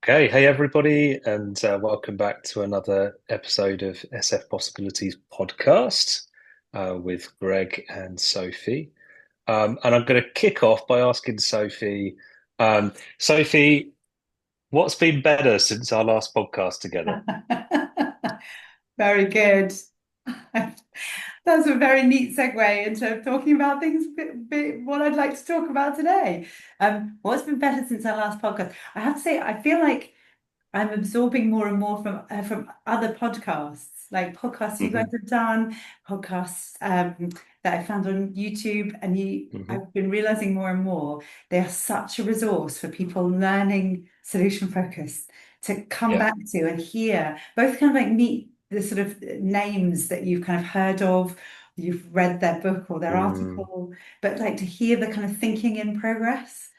Okay, hey everybody, and welcome back to another episode of SF Possibilities podcast with Greg and Sophie. And I'm going to kick off by asking Sophie, Sophie, what's been better since our last podcast together? Very good. That's a very neat segue into talking about things, what I'd like to talk about today. What's been better since our last podcast? I have to say, I feel like I'm absorbing more and more from other podcasts, like podcasts you guys Hmm. have done, podcasts that I found on YouTube, and Hmm. I've been realizing more and more they are such a resource for people learning solution focus to come Yeah. back to and hear, both kind of like meet the sort of names that you've kind of heard of, you've read their book or their Mm, article, but like to hear the kind of thinking in progress.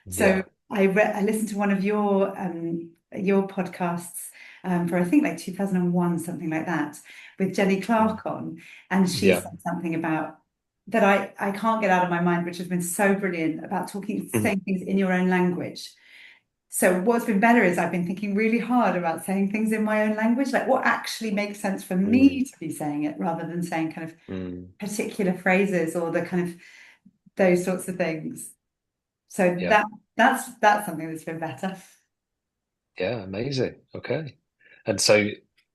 So yeah. I listened to one of your podcasts for I think like 2001, something like that, with Jenny Mm, Clark on, and she yeah. said something about that I can't get out of my mind, which has been so brilliant about talking, Mhm. saying things in your own language. So what's been better is I've been thinking really hard about saying things in my own language, like what actually makes sense for Mm, me to be saying it rather than saying kind of mm, particular phrases or the kind of those sorts of things. So yeah. that's something that's been better. Yeah. Amazing. Okay. And so,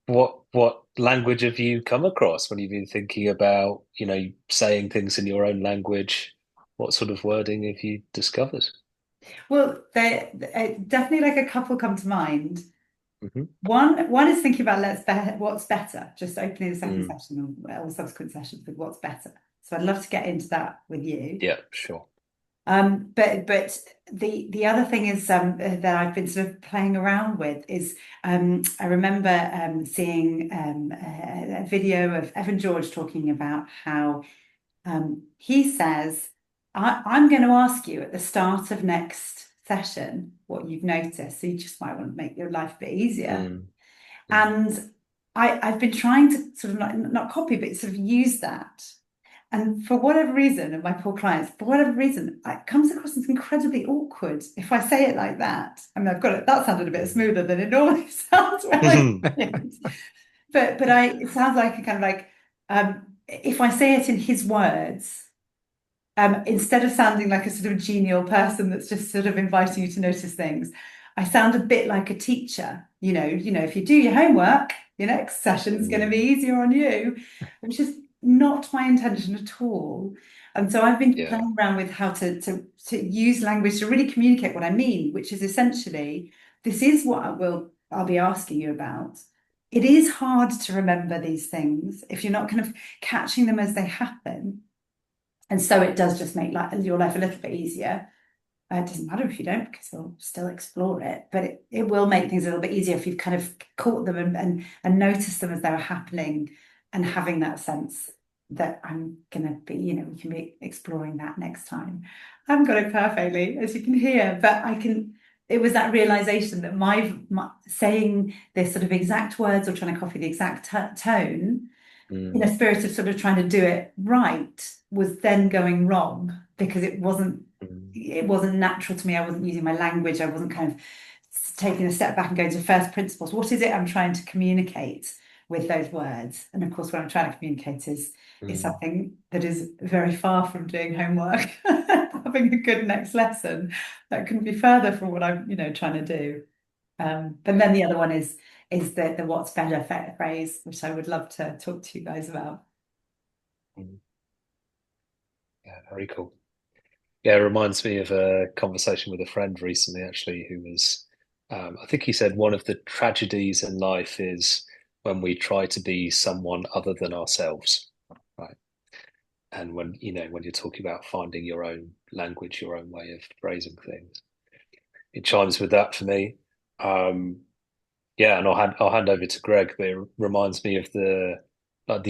what language have you come across when you've been thinking about, saying things in your own language? What sort of wording have you discovered? Well, there definitely like a couple come to mind. Hmm. One is thinking about what's better, just opening the second Mm, session or subsequent sessions with what's better. So I'd love to get into that with you. yeah, sure. But the other thing is that I've been sort of playing around with is I remember seeing a video of Evan George talking about how he says, I'm going to ask you at the start of next session what you've noticed. So you just might want to make your life a bit easier. Mm, mm, And I've been trying to sort of not copy, but sort of use that. And for whatever reason, and my poor clients, for whatever reason, it comes across as incredibly awkward if I say it like that. I mean, I've got it, that sounded a bit mm. smoother than it normally sounds when I say it. But it sounds like a kind of like if I say it in his words, instead of sounding like a sort of genial person that's just sort of inviting you to notice things, I sound a bit like a teacher. If you do your homework, your next session's going to be Mm, easier on you, which is not my intention at all. And so I've been yeah. playing around with how to use language to really communicate what I mean, which is essentially this is what I'll be asking you about. It is hard to remember these things if you're not kind of catching them as they happen. And so it does just make your life a little bit easier. It doesn't matter if you don't, because we'll still explore it, but it will make things a little bit easier if you've kind of caught them and noticed them as they were happening and having that sense that I'm gonna be, we can be exploring that next time. I haven't got it perfectly, as you can hear, but it was that realization that my saying the sort of exact words or trying to copy the exact tone in Mm, a spirit of sort of trying to do it right was then going wrong because mm, it wasn't natural to me. I wasn't using my language. I wasn't kind of taking a step back and going to first principles. What is it I'm trying to communicate with those words? And of course, what I'm trying to communicate is mm, something that is very far from doing homework, having a good next lesson. That couldn't be further from what I'm, trying to do. But yeah. then the other one is the what's better phrase, which I would love to talk to you guys about. Mm, yeah, very cool. Yeah, it reminds me of a conversation with a friend recently, actually, who was, I think he said one of the tragedies in life is when we try to be someone other than ourselves, right? And when you're talking about finding your own language, your own way of phrasing things, it chimes with that for me. Um, yeah, and I'll hand over to Greg, but it reminds me of the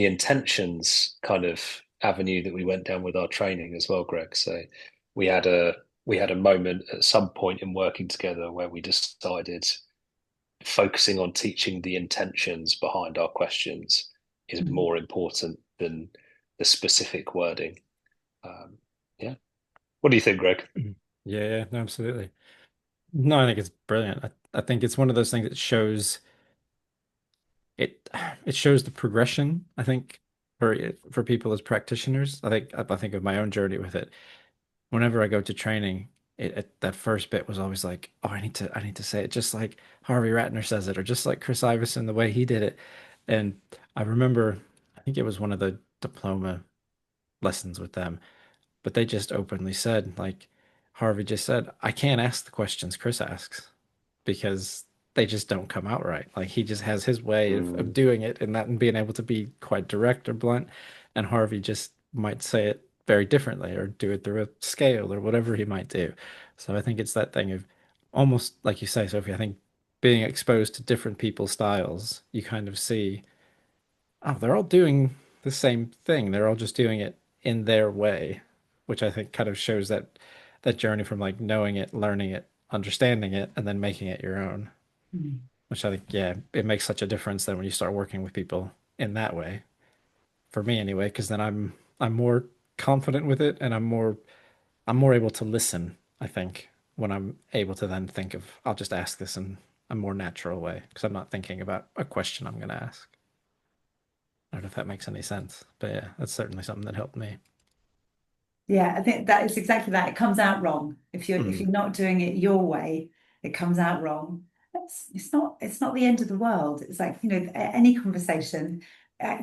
intentions kind of avenue that we went down with our training as well, Greg. So we had a we had a moment at some point in working together where we decided focusing on teaching the intentions behind our questions is Mhm. more important than the specific wording. Um, yeah. What do you think, Greg? Yeah, yeah, no, absolutely. No, I think it's brilliant. I think it's one of those things that shows it it shows the progression, I think, for people as practitioners. I think of my own journey with it. Whenever I go to training, that first bit was always like, oh, I need to say it just like Harvey Ratner says it, or just like Chris Iverson the way he did it. And I remember, I think it was one of the diploma lessons with them, but they just openly said, like Harvey just said, I can't ask the questions Chris asks because they just don't come out right. Like he just has his way of Mm, doing it and that and being able to be quite direct or blunt. And Harvey just might say it very differently or do it through a scale or whatever he might do. So I think it's that thing of almost like you say, Sophie, I think being exposed to different people's styles, you kind of see, oh, they're all doing the same thing. They're all just doing it in their way, which I think kind of shows that journey from like knowing it, learning it, understanding it, and then making it your own. Mm. Which I think, yeah, it makes such a difference then when you start working with people in that way. For me anyway, because then I'm more confident with it and I'm more able to listen, I think, when I'm able to then think of I'll just ask this in a more natural way because I'm not thinking about a question I'm gonna ask. I don't know if that makes any sense. But yeah, that's certainly something that helped me. Yeah, I think that is exactly that. It comes out wrong. If Mm, you're not doing it your way, it comes out wrong. It's not the end of the world. It's like, any conversation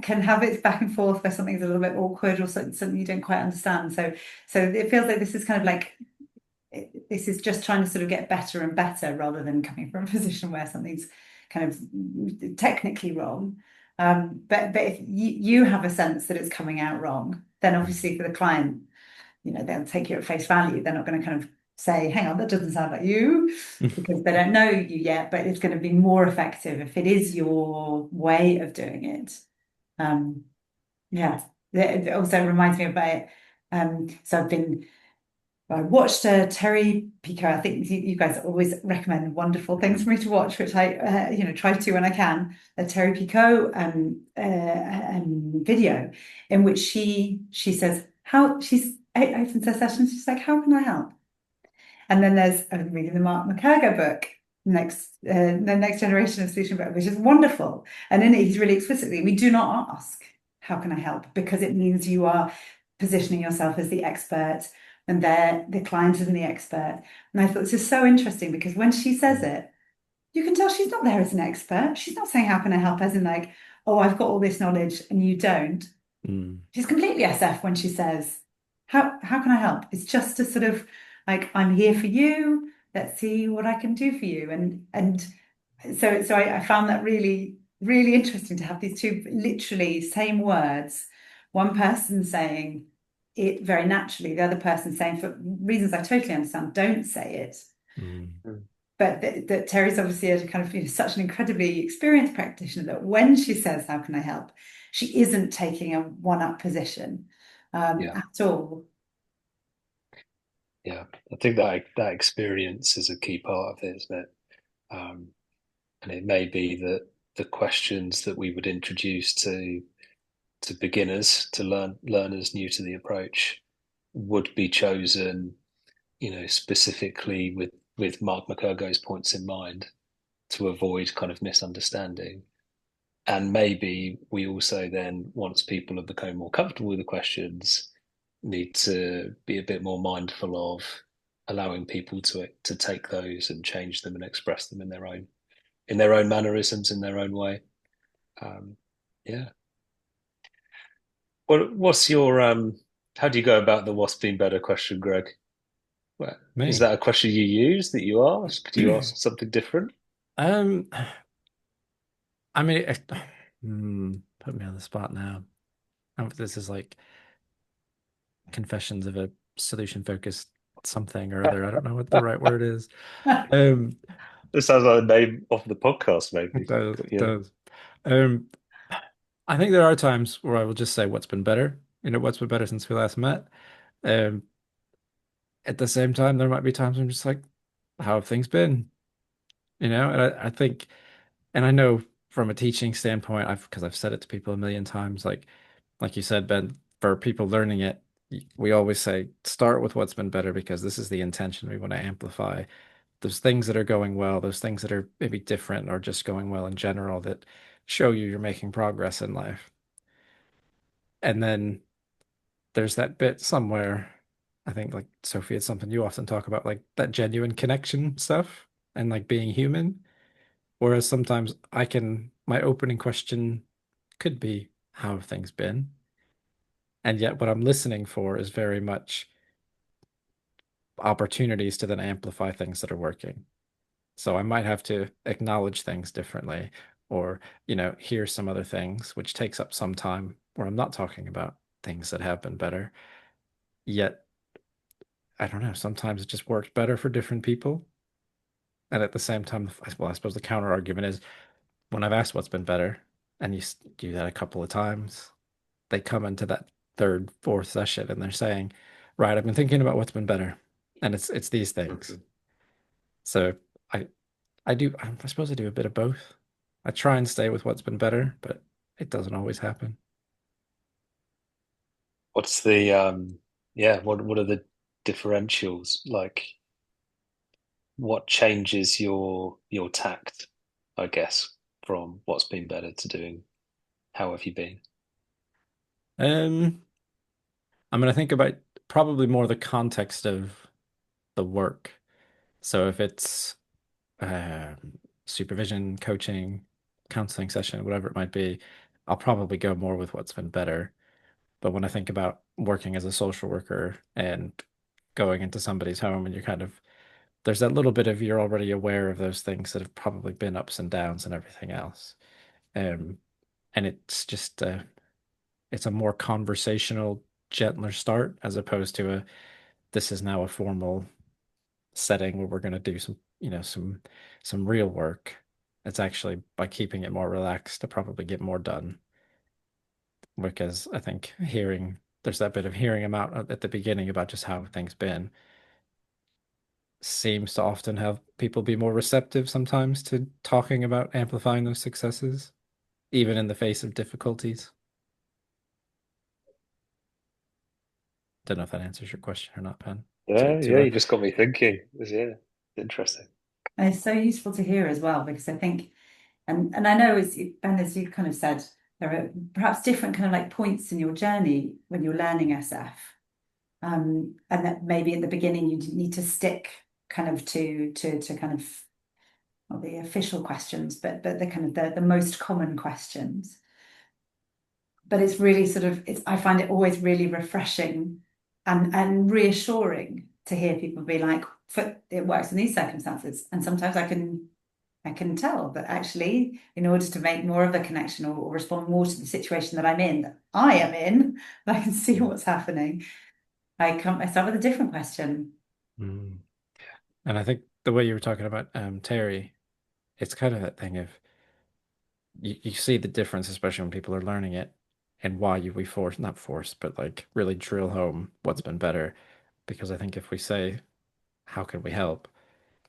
can have its back and forth where something's a little bit awkward or something you don't quite understand. So it feels like this is kind of like this is just trying to sort of get better and better rather than coming from a position where something's kind of technically wrong. But if you have a sense that it's coming out wrong, then obviously for the client, they'll take you at face value. They're not going to kind of say, hang on, that doesn't sound like you, mm. because they don't know you yet, but it's going to be more effective if it is your way of doing it. Um, yeah. It also reminds me about so I watched Terry Pico. I think you guys always recommend wonderful things mm, for me to watch, which I try to when I can. A Terry Pico video in which she says how she's opens her sessions. She's like, "How can I help?" And then there's I'm reading the Mark McCurgo book, the next generation of solution book, which is wonderful. And in it, he's really explicitly, we do not ask, how can I help? Because it means you are positioning yourself as the expert and the client isn't the expert. And I thought this is so interesting because when she says mm, it, you can tell she's not there as an expert. She's not saying, how can I help? As in like, oh, I've got all this knowledge and you don't. Mm, She's completely SF when she says, how can I help? It's just a sort of like, I'm here for you. Let's see what I can do for you. And so I found that really, really interesting to have these two literally same words, one person saying it very naturally, the other person saying, for reasons I totally understand, don't say it. mm, mm. But that Terry's obviously a kind of such an incredibly experienced practitioner that when she says, "How can I help?" she isn't taking a one-up position Yeah, at all. yeah. I think that experience is a key part of it, isn't it? Um, and it may be that the questions that we would introduce to beginners, to learners new to the approach, would be chosen, specifically with Mark McCurgo's points in mind to avoid kind of misunderstanding. And maybe we also then, once people have become more comfortable with the questions, need to be a bit more mindful of allowing people to take those and change them and express them in their own mannerisms, in their own way. Um, yeah. What's your how do you go about the what's been better question, Greg? Is me. that a question you use that you ask? Do you ask something different? Um, I mean, put me on the spot now. This is like confessions of a solution focused something or other. I don't know what the right word is. Um, This sounds like the name of the podcast, it maybe. does, But it yeah. does. Um, I think there are times where I will just say what's been better. What's been better since we last met. Um, at the same time, there might be times I'm just like, how have things been? And I think, and I know from a teaching standpoint, because I've said it to people a million times, like you said, Ben, for people learning it, we always say start with what's been better because this is the intention we want to amplify. those things that are going well, those things that are maybe different or just going well in general that show you you're making progress in life. And then there's that bit somewhere, I think like Sophie, it's something you often talk about, like that genuine connection stuff and like being human. Whereas sometimes my opening question could be, how have things been? And yet what I'm listening for is very much opportunities to then amplify things that are working. So I might have to acknowledge things differently or, hear some other things, which takes up some time where I'm not talking about things that have been better. Yet, I don't know, sometimes it just works better for different people. And at the same time, well, I suppose the counter argument is when I've asked what's been better, and you do that a couple of times, they come into that third, fourth session and they're saying, right, I've been thinking about what's been better. And it's these things. Mhm. So I I suppose I do a bit of both. I try and stay with what's been better, but it doesn't always happen. What's the yeah, what are the differentials? Like what changes your tact, I guess, from what's been better to doing how have you been? Um, I'm gonna think about probably more the context of the work. So if it's supervision, coaching, counseling session, whatever it might be, I'll probably go more with what's been better. But when I think about working as a social worker and going into somebody's home and you're kind of there's that little bit of you're already aware of those things that have probably been ups and downs and everything else. Um, and it's just it's a more conversational, gentler start as opposed to a this is now a formal setting where we're going to do some real work. It's actually by keeping it more relaxed to probably get more done. Because I think there's that bit of hearing them out at the beginning about just how things been seems to often have people be more receptive sometimes to talking about amplifying those successes, even in the face of difficulties. Don't know if that answers your question or not, Ben. To Yeah, to yeah, you just got me thinking. Yeah, interesting. And it's so useful to hear as well, because I think, and I know Ben, as you kind of said, there are perhaps different kind of like points in your journey when you're learning SF. And that maybe at the beginning you need to stick kind of to kind of not the official questions, but the kind of the most common questions. But it's really sort of I find it always really refreshing and reassuring to hear people be like, it works in these circumstances. And sometimes I can tell that actually, in order to make more of a connection or respond more to the situation that I'm in, that I am in, that I can see what's happening. I start with a different question. Mm. And I think the way you were talking about Terry, it's kind of that thing of you see the difference, especially when people are learning it, and why we force, not force, but like really drill home what's been better. Because I think if we say, how can we help?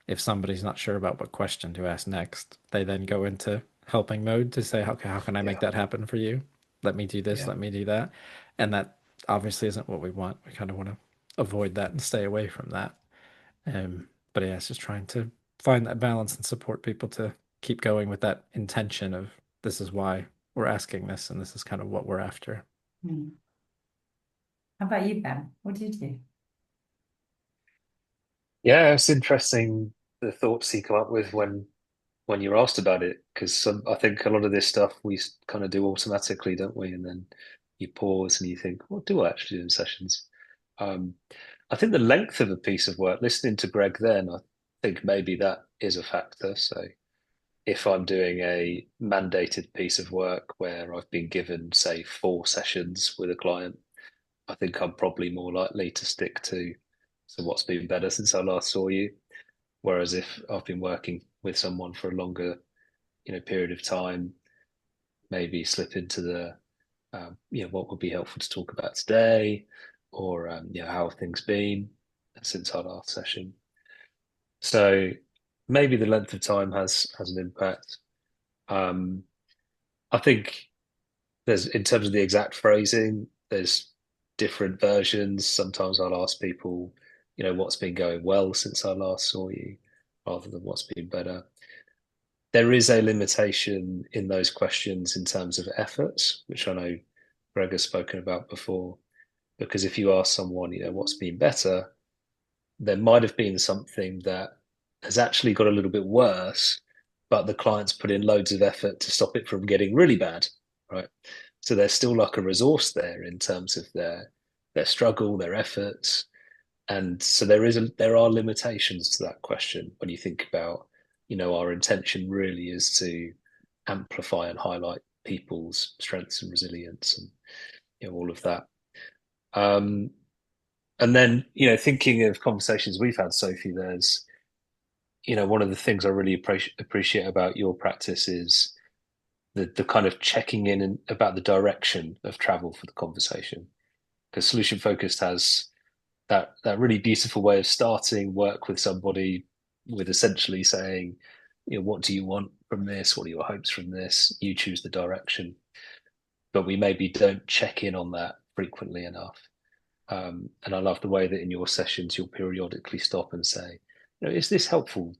If somebody's not sure about what question to ask next, they then go into helping mode to say, okay, how can I make Yeah, that happen for you? Let me do this, yeah, let me do that. And that obviously isn't what we want. We kind of want to avoid that and stay away from that. But yeah, it's just trying to find that balance and support people to keep going with that intention of this is why we're asking this and this is kind of what we're after. Hmm. How about you, Ben? What do you do? yeah. It's interesting the thoughts you come up with when you're asked about it, because I think a lot of this stuff we kind of do automatically, don't we? And then you pause and you think, what do I actually do in sessions? Um, I think the length of a piece of work, listening to Greg then, I think maybe that is a factor. So if I'm doing a mandated piece of work where I've been given, say, 4 sessions with a client, I think I'm probably more likely to stick to so what's been better since I last saw you. Whereas if I've been working with someone for a longer, period of time, maybe slip into the, what would be helpful to talk about today, or how have things been since our last session. So maybe the length of time has an impact. Um, I think there's in terms of the exact phrasing, there's different versions. Sometimes I'll ask people, what's been going well since I last saw you. rather than what's been better. There is a limitation in those questions in terms of efforts, which I know Greg has spoken about before. Because if you ask someone, what's been better, there might have been something that has actually got a little bit worse, but the client's put in loads of effort to stop it from getting really bad, right? So there's still like a resource there in terms of their struggle, their efforts, and so there are limitations to that question when you think about, our intention really is to amplify and highlight people's strengths and resilience and all of that. And then, thinking of conversations we've had, Sophie, there's, one of the things I really appreciate about your practice is the kind of checking in and about the direction of travel for the conversation. Because solution focused has that really beautiful way of starting work with somebody with essentially saying, what do you want from this? What are your hopes from this? You choose the direction. But we maybe don't check in on that frequently enough. And I love the way that in your sessions you'll periodically stop and say, is this helpful?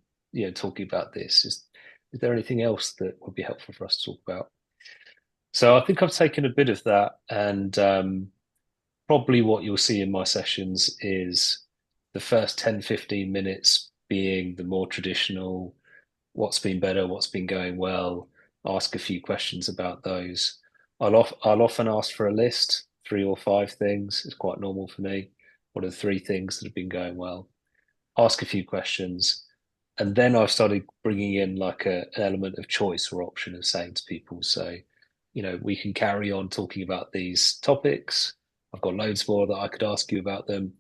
Talking about this. Is there anything else that would be helpful for us to talk about? So I think I've taken a bit of that, and probably what you'll see in my sessions is the first 10, 15 minutes being the more traditional, what's been better, what's been going well, ask a few questions about those. I'll often ask for a list, 3 or 5 things. It's quite normal for me. What are the 3 things that have been going well? Ask a few questions. And then I've started bringing in like an element of choice or option of saying to people, so, we can carry on talking about these topics. I've got loads more that I could ask you about them.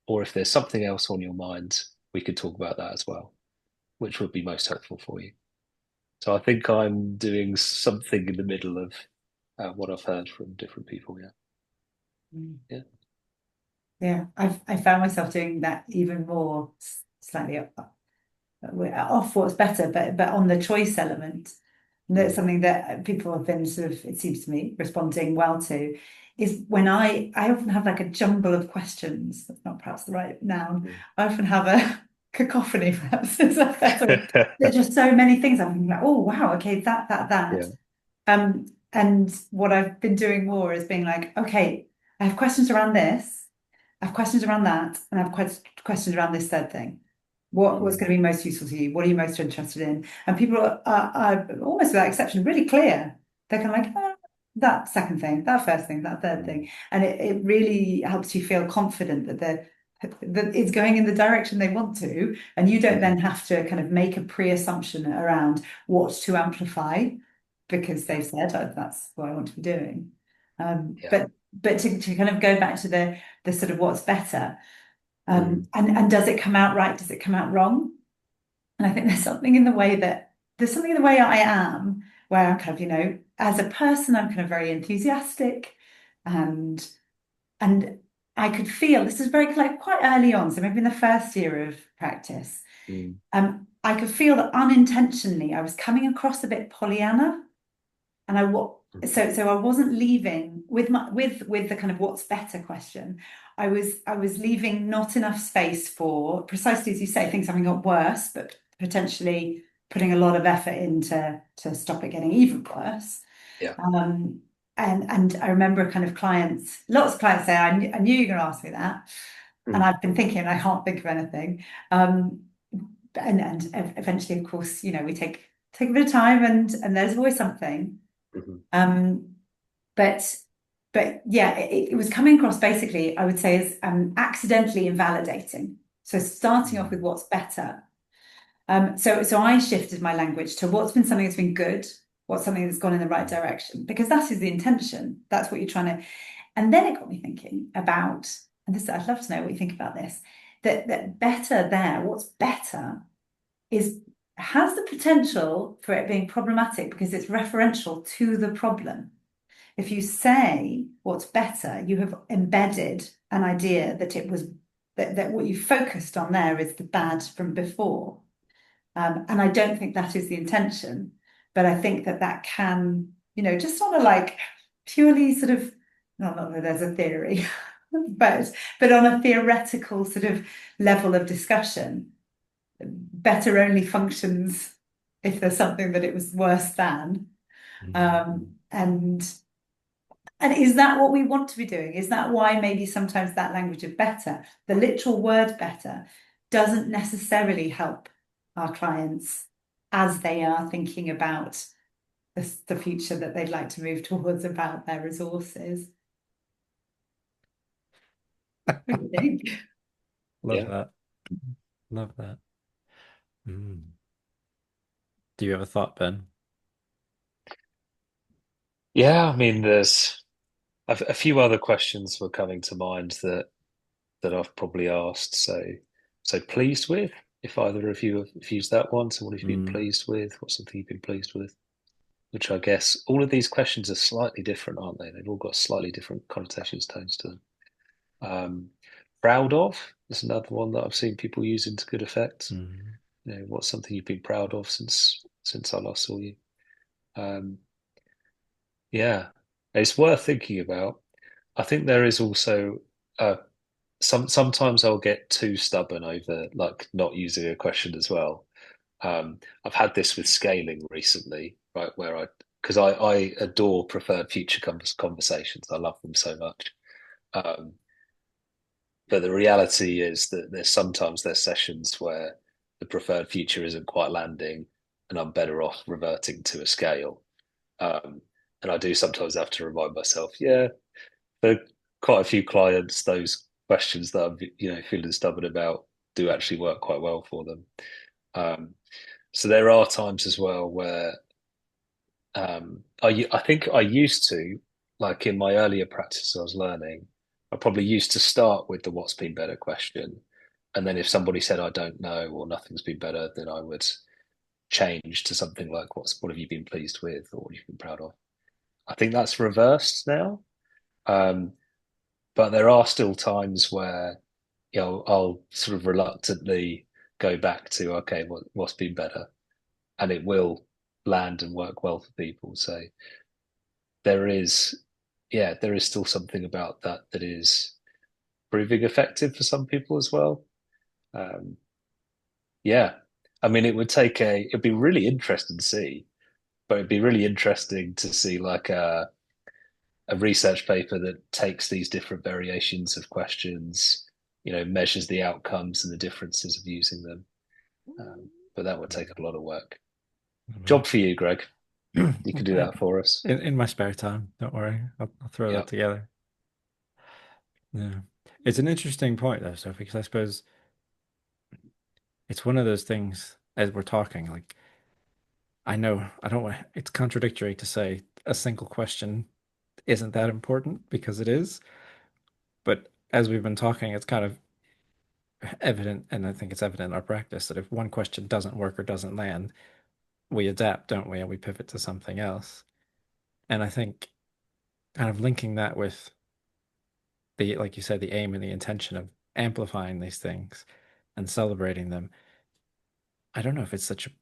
Or if there's something else on your mind, we could talk about that as well, which would be most helpful for you. So I think I'm doing something in the middle of what I've heard from different people. Yeah. Mm. Yeah. Yeah, I found myself doing that even more, slightly off what's better, but on the choice element. And that's something that people have been sort of, it seems to me, responding well to, is when I often have like a jumble of questions. That's not perhaps the right noun. I often have a cacophony, perhaps. Is that better? There's just so many things. I'm like, oh wow, okay, that. Yeah. And what I've been doing more is being like, okay, I have questions around this, I have questions around that, and I have questions around this third thing. What was going to be most useful to you? What are you most interested in? And people are almost without exception really clear. They're kind of like, oh, that second thing, that first thing, that third thing. And it really helps you feel confident that it's going in the direction they want to. And you don't then have to kind of make a pre-assumption around what to amplify because they've said, oh, that's what I want to be doing. But to kind of go back to the sort of what's better. And does it come out right? Does it come out wrong? And I think there's something in the way I am, where I'm kind of, as a person, I'm kind of very enthusiastic, and I could feel this is very like quite early on, so maybe in the first year of practice, I could feel that unintentionally I was coming across a bit Pollyanna, and so I wasn't leaving with the kind of what's better question. I was leaving not enough space for, precisely as you say, things having got worse, but potentially putting a lot of effort into to stop it getting even worse. Yeah. And I remember lots of clients say, I knew you were going to ask me that. And I've been thinking, I can't think of anything. And eventually, of course, we take a bit of time and there's always something. But yeah, it was coming across basically, I would say, as accidentally invalidating. So starting off with what's better. So I shifted my language to what's been something that's been good, what's something that's gone in the right direction, because that is the intention. That's what you're trying to. And then it got me thinking about, and this, I'd love to know what you think about this, that better there, what's better has the potential for it being problematic because it's referential to the problem. If you say what's better, you have embedded an idea that it was that what you focused on there is the bad from before. And I don't think that is the intention, but I think that can, just on a like purely sort of, not that there's a theory, but on a theoretical sort of level of discussion, better only functions if there's something that it was worse than. Mm. And is that what we want to be doing? Is that why maybe sometimes that language of better, the literal word better, doesn't necessarily help our clients as they are thinking about the future that they'd like to move towards about their resources? What do you think? Love Yeah. that. Love that. Mm. Do you have a thought, Ben? Yeah, I mean, there's a few other questions were coming to mind that I've probably asked. So pleased with, if either of you have used that one. So what have you been Mm. pleased with? What's something you've been pleased with? Which I guess all of these questions are slightly different, aren't they? They've all got slightly different connotations, tones to them. Um, Proud of is another one that I've seen people using to good effect. Mm. What's something you've been proud of since I last saw you? Um, yeah, it's worth thinking about. I think there is also sometimes I'll get too stubborn over like not using a question as well. I've had this with scaling recently, right? Where because I adore preferred future conversations. I love them so much. Um, but the reality is that there's sessions where the preferred future isn't quite landing, and I'm better off reverting to a scale. Um, and I do sometimes have to remind myself, yeah, for quite a few clients, those questions that I'm, feeling stubborn about do actually work quite well for them. Um, so there are times as well where I think I used to, like in my earlier practice, I was learning, I probably used to start with the what's been better question. And then if somebody said I don't know or nothing's been better, then I would change to something like what have you been pleased with or what you've been proud of. I think that's reversed now. Um, but there are still times where I'll sort of reluctantly go back to okay, what's been better, and it will land and work well for people. So there is, yeah, there is still something about that is proving effective for some people as well. Um, yeah, I mean, it'd be really interesting to see, but it'd be really interesting to see like a research paper that takes these different variations of questions, measures the outcomes and the differences of using them. But that would take a lot of work. Job for you, Greg. You can do that for us. In my spare time, don't worry. I'll throw Yeah. that together. Yeah. It's an interesting point though, Sophie, because I suppose it's one of those things as we're talking, like I know I don't want it's contradictory to say a single question isn't that important because it is, but as we've been talking, it's kind of evident, and I think it's evident in our practice that if one question doesn't work or doesn't land, we adapt, don't we? And we pivot to something else. And I think kind of linking that with the, like you said, the aim and the intention of amplifying these things and celebrating them. I don't know if it's such a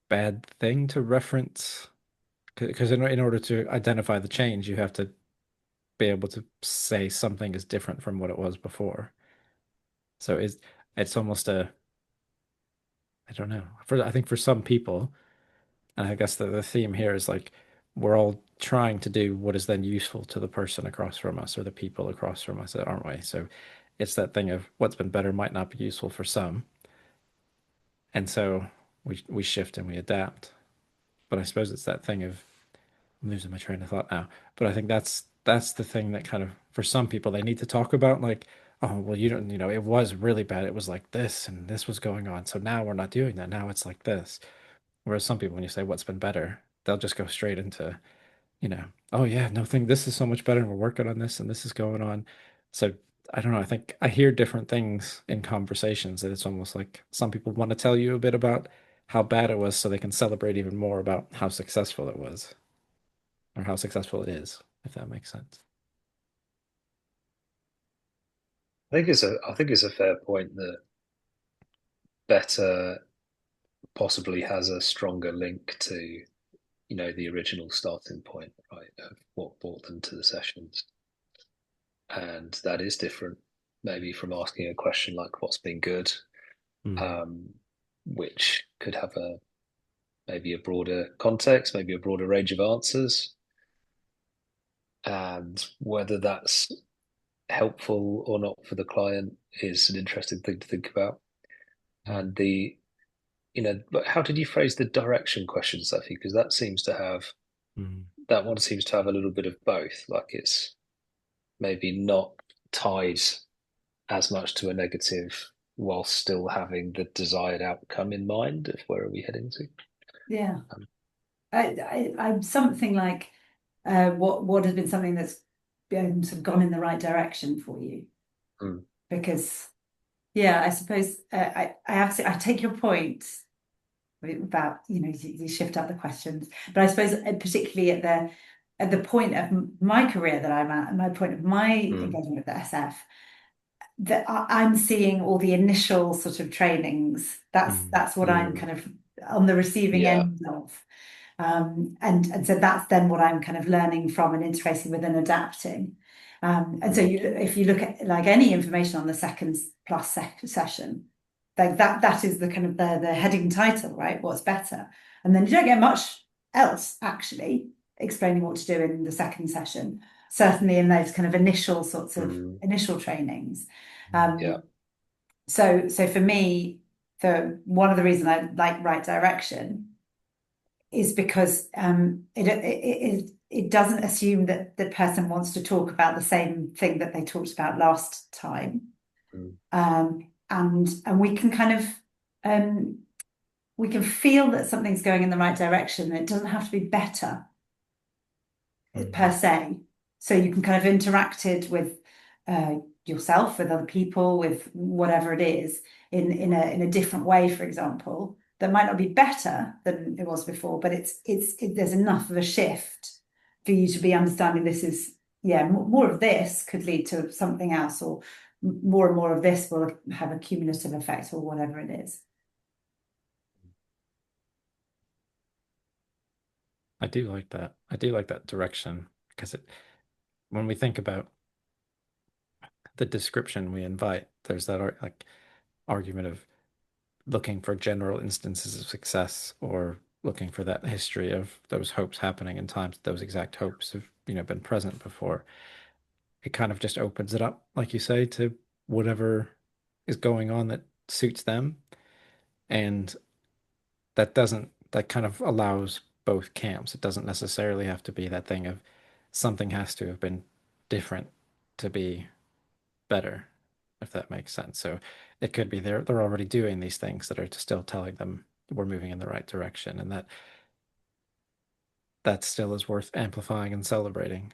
bad thing to reference because in order to identify the change, you have to be able to say something is different from what it was before. So it's almost a I don't know. I think for some people, and I guess the theme here is like we're all trying to do what is then useful to the person across from us or the people across from us, aren't we? So it's that thing of what's been better might not be useful for some. And so we shift and we adapt. But I suppose it's that thing of I'm losing my train of thought now. But I think that's the thing that kind of for some people they need to talk about like, oh, well, you don't, it was really bad. It was like this and this was going on. So now we're not doing that. Now it's like this. Whereas some people, when you say what's been better, they'll just go straight into, oh yeah, no thing, this is so much better and we're working on this and this is going on. So I don't know. I think I hear different things in conversations that it's almost like some people want to tell you a bit about how bad it was so they can celebrate even more about how successful it was or how successful it is, if that makes sense. I think it's a fair point that better possibly has a stronger link to, the original starting point, right, of what brought them to the sessions. And that is different, maybe from asking a question like what's been good. Mm. Um, which could have maybe a broader context, maybe a broader range of answers, and whether that's helpful or not for the client is an interesting thing to think about. And but how did you phrase the direction question, Sophie? Because Mm. that one seems to have a little bit of both. Like it's maybe not tied as much to a negative while still having the desired outcome in mind of where are we heading to. Yeah. Um, I'm something like what has been something that's sort of gone in the right direction for you? mm, Because yeah, I suppose I take your point about you shift up the questions, but I suppose particularly at the point of my career that I'm at, and my point of my mm, engagement with the SF, that I'm seeing all the initial sort of trainings. That's what I'm mm, kind of on the receiving yeah. end of. And so that's then what I'm kind of learning from and interfacing with and adapting. And so Mm, if you look at like any information on the second plus session, like that is the kind of the heading title, right? What's better? And then you don't get much else actually explaining what to do in the second session, certainly in those kind of initial sorts of mm, initial trainings. yeah. Um, so for me, the one of the reasons I like Right Direction is because it doesn't assume that the person wants to talk about the same thing that they talked about last time, Mm, and we can kind of we can feel that something's going in the right direction. It doesn't have to be better per se. So you can kind of interact it with yourself, with other people, with whatever it is in a different way, for example, that might not be better than it was before, but there's enough of a shift for you to be understanding this is more of this could lead to something else, or more and more of this will have a cumulative effect, or whatever it is. I do like that. I do like that direction because when we think about the description we invite, there's that argument of looking for general instances of success or looking for that history of those hopes happening in times those exact hopes have, been present before. It kind of just opens it up, like you say, to whatever is going on that suits them. And that kind of allows both camps. It doesn't necessarily have to be that thing of something has to have been different to be better, if that makes sense. So it could be they're already doing these things that are still telling them we're moving in the right direction, and that still is worth amplifying and celebrating,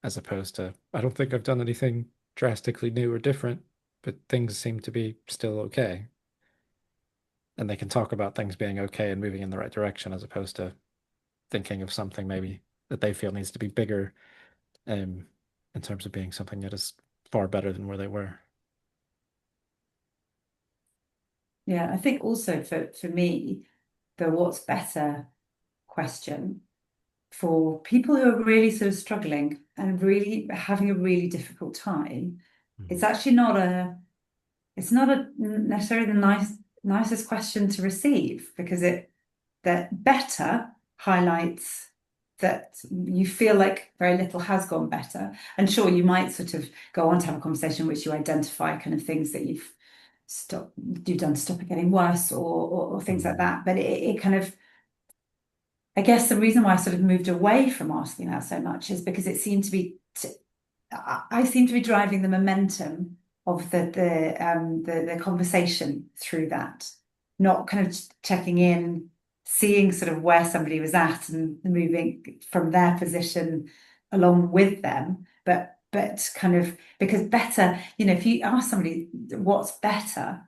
as opposed to I don't think I've done anything drastically new or different, but things seem to be still okay. And they can talk about things being okay and moving in the right direction, as opposed to thinking of something maybe that they feel needs to be bigger, um, in terms of being something that is far better than where they were. Yeah, I think also for me, the what's better question for people who are really sort of struggling and really having a really difficult time, it's actually not a necessarily the nicest question to receive, because that better highlights that you feel like very little has gone better. And sure, you might sort of go on to have a conversation in which you identify kind of things that you've done to stop it getting worse, or things like Mhm. that. But it kind of, I guess the reason why I sort of moved away from asking that so much is because it seemed to be, I seem to be driving the momentum of the conversation through that, not kind of checking in, seeing sort of where somebody was at and moving from their position along with them, but kind of, because better, if you ask somebody what's better,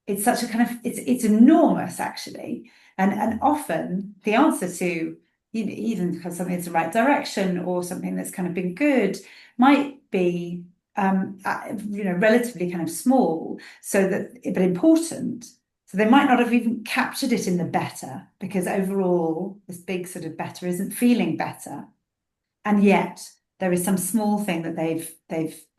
it's such a kind of, it's enormous actually, and often the answer to even because something that's the right direction or something that's kind of been good might be relatively kind of small, so that but important, so they might not have even captured it in the better, because overall this big sort of better isn't feeling better, and yet there is some small thing that they've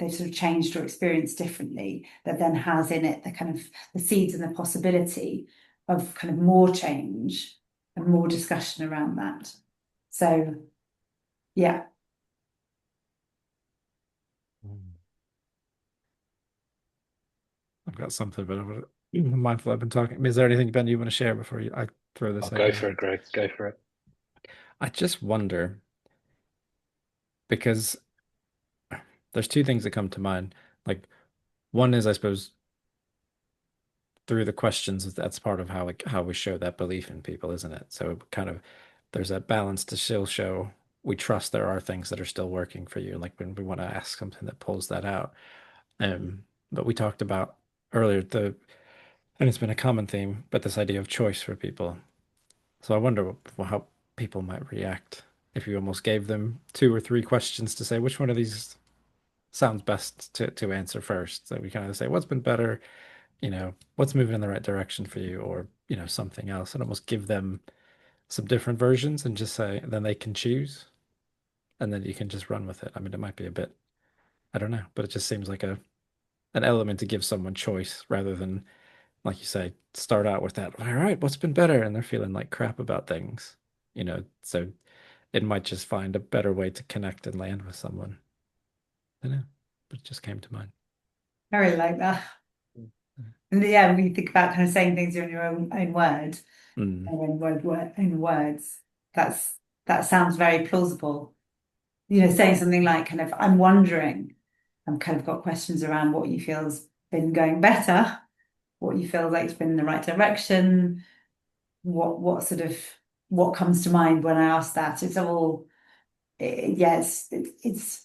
sort of changed or experienced differently that then has in it the kind of the seeds and the possibility of kind of more change and more discussion around that. So yeah. I've got something, but I'm mindful I've been talking. Is there anything, Ben, you want to share before I throw I'll this go over? for it, Greg. Go for it. I just wonder because there's two things that come to mind. Like one is, I suppose, through the questions, that's part of how how we show that belief in people, isn't it? So kind of there's that balance to still show we trust there are things that are still working for you. Like when we want to ask something that pulls that out. But we talked about earlier and it's been a common theme, but this idea of choice for people. So I wonder how people might react if you almost gave them two or three questions to say which one of these sounds best to answer first. So we kind of say what's been better, what's moving in the right direction for you, or something else, and almost give them some different versions and just say then they can choose, and then you can just run with it. I mean, it might be a bit, I don't know, but it just seems like a an element to give someone choice rather than, like you say, start out with that, all right, what's been better? And they're feeling like crap about things, so it might just find a better way to connect and land with someone. I don't know, but it just came to mind. I really like that. And yeah, when you think about kind of saying things in your own words, Mm, own words, that sounds very plausible. Saying something like kind of, I'm wondering, I've kind of got questions around what you feel's been going better, what you feel like's been in the right direction, what sort of what comes to mind when I ask that. It's all yes, it's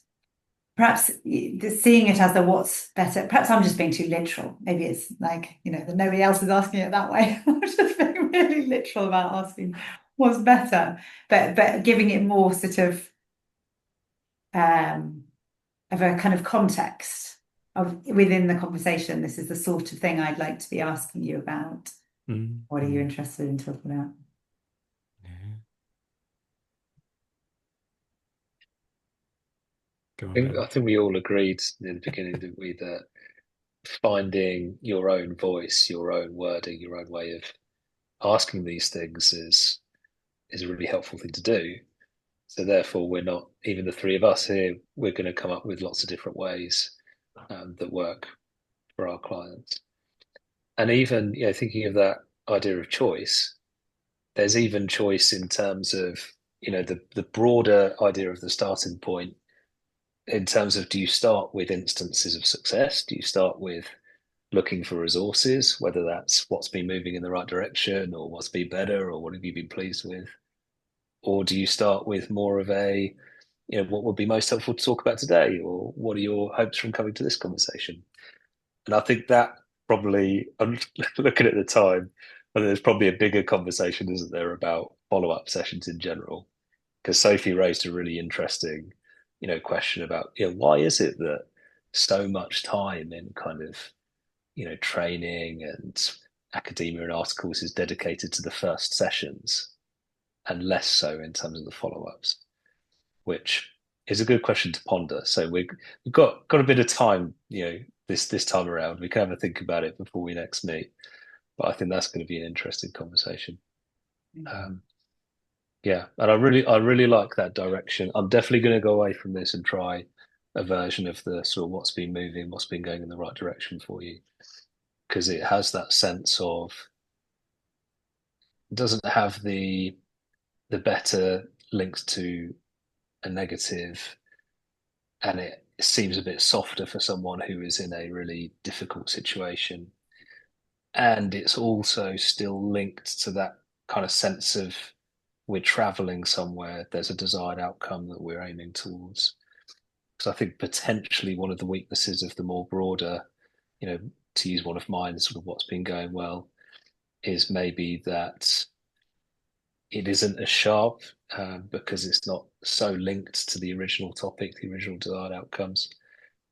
perhaps seeing it as the what's better. Perhaps I'm just being too literal. Maybe it's like, that nobody else is asking it that way. I'm just being really literal about asking what's better, but giving it more sort um, of a kind of context of within the conversation. This is the sort of thing I'd like to be asking you about. What are you mm. interested in talking about? Yeah. Go I on, think, Ben. I think we all agreed in the beginning, didn't we, that finding your own voice, your own wording, your own way of asking these things is a really helpful thing to do. So therefore, we're not even the three of us here. We're going to come up with lots of different ways that work for our clients. And even thinking of that idea of choice, there's even choice in terms of the broader idea of the starting point. In terms of, do you start with instances of success? Do you start with looking for resources, whether that's what's been moving in the right direction or what's been better or what have you been pleased with? Or do you start with more of a, what would be most helpful to talk about today? Or what are your hopes from coming to this conversation? And I think that probably, I'm looking at the time, I think there's probably a bigger conversation, isn't there, about follow-up sessions in general? Because Sophie raised a really interesting, question about, why is it that so much time in kind of training and academia and articles is dedicated to the first sessions and less so in terms of the follow-ups, which is a good question to ponder. So we've got a bit of time, this time around. We can have a think about it before we next meet. But I think that's going to be an interesting conversation. Um, yeah, and I really like that direction. I'm definitely going to go away from this and try a version of the sort of what's been moving, what's been going in the right direction for you, because it has that sense of it doesn't have the better links to a negative, and it seems a bit softer for someone who is in a really difficult situation. And it's also still linked to that kind of sense of we're traveling somewhere, there's a desired outcome that we're aiming towards. Because I think potentially one of the weaknesses of the more broader, you know, to use one of mine, sort of what's been going well, is maybe that it isn't as sharp because it's not so linked to the original topic, the original desired outcomes.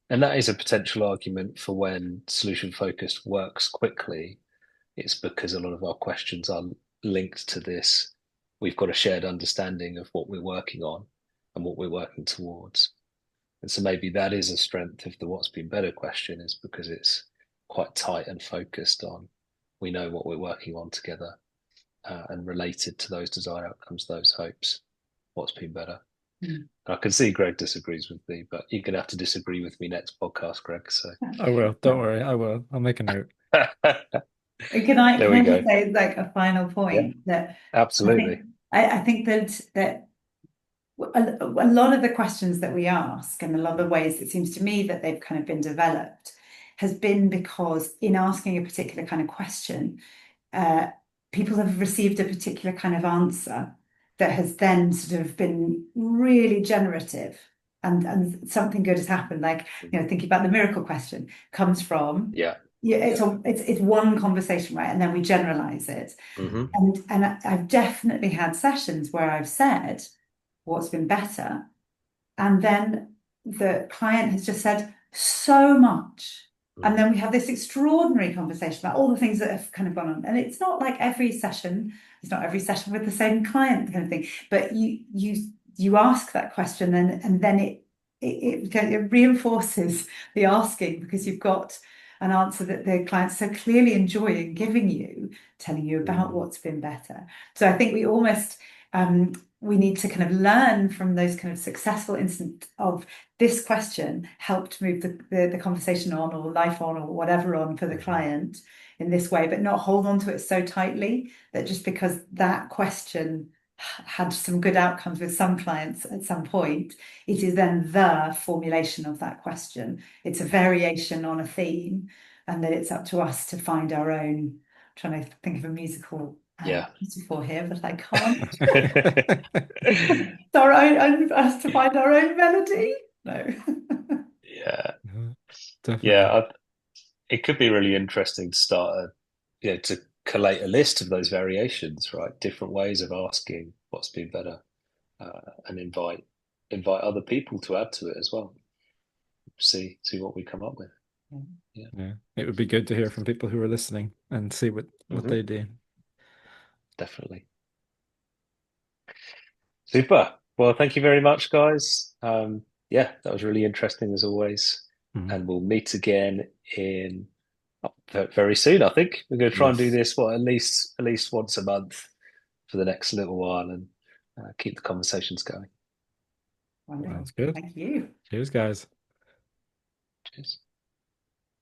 And that is a potential argument for when solution focused works quickly. It's because a lot of our questions are linked to this. We've got a shared understanding of what we're working on and what we're working towards. And so maybe that is a strength of the what's been better question, is because it's quite tight and focused on we know what we're working on together, and related to those desired outcomes, those hopes, what's been better. Mm. I can see Greg disagrees with me, but you're going to have to disagree with me next podcast, Greg. So I will. Don't worry. I will. I'll make a note. there Can we I go. just say like a final Yeah, point that absolutely. I think that a lot of the questions that we ask and a lot of the ways it seems to me that they've kind of been developed has been because in asking a particular kind of question, people have received a particular kind of answer that has then sort of been really generative and something good has happened. Like, thinking about the miracle question comes from, Yeah. yeah, it's one conversation, right? And then we generalize it. Mm-hmm. And I've definitely had sessions where I've said what's been better. And then the client has just said so much. And then we have this extraordinary conversation about all the things that have kind of gone on. And it's not like it's not every session with the same client kind of thing. But you ask that question and then it reinforces the asking because you've got an answer that the client's so clearly enjoying giving you, telling you about what's been better. So I think we almost we need to kind of learn from those kind of successful instances of this question helped move the conversation on or life on or whatever on for the client in this way, but not hold on to it so tightly that just because that question had some good outcomes with some clients at some point, it is then the formulation of that question. It's a variation on a theme, and that it's up to us to find our own. I'm trying to think of a musical Yeah. metaphor here, but I can't. It's our own us to find our own melody. No. Yeah. Definitely. Yeah. It could be really interesting to start to collate a list of those variations, right? Different ways of asking what's been better, and invite other people to add to it as well. See what we come up with. Yeah. Yeah. It would be good to hear from people who are listening and see what Mm-hmm. they do. Definitely. Super. Well, thank you very much, guys. Yeah, that was really interesting as always. Mhm. And we'll meet again in very soon. I think we're going to try and do Yes. this at least once a month for the next little while, and keep the conversations going. Wonderful. Sounds good. Thank you. Cheers, guys. Cheers.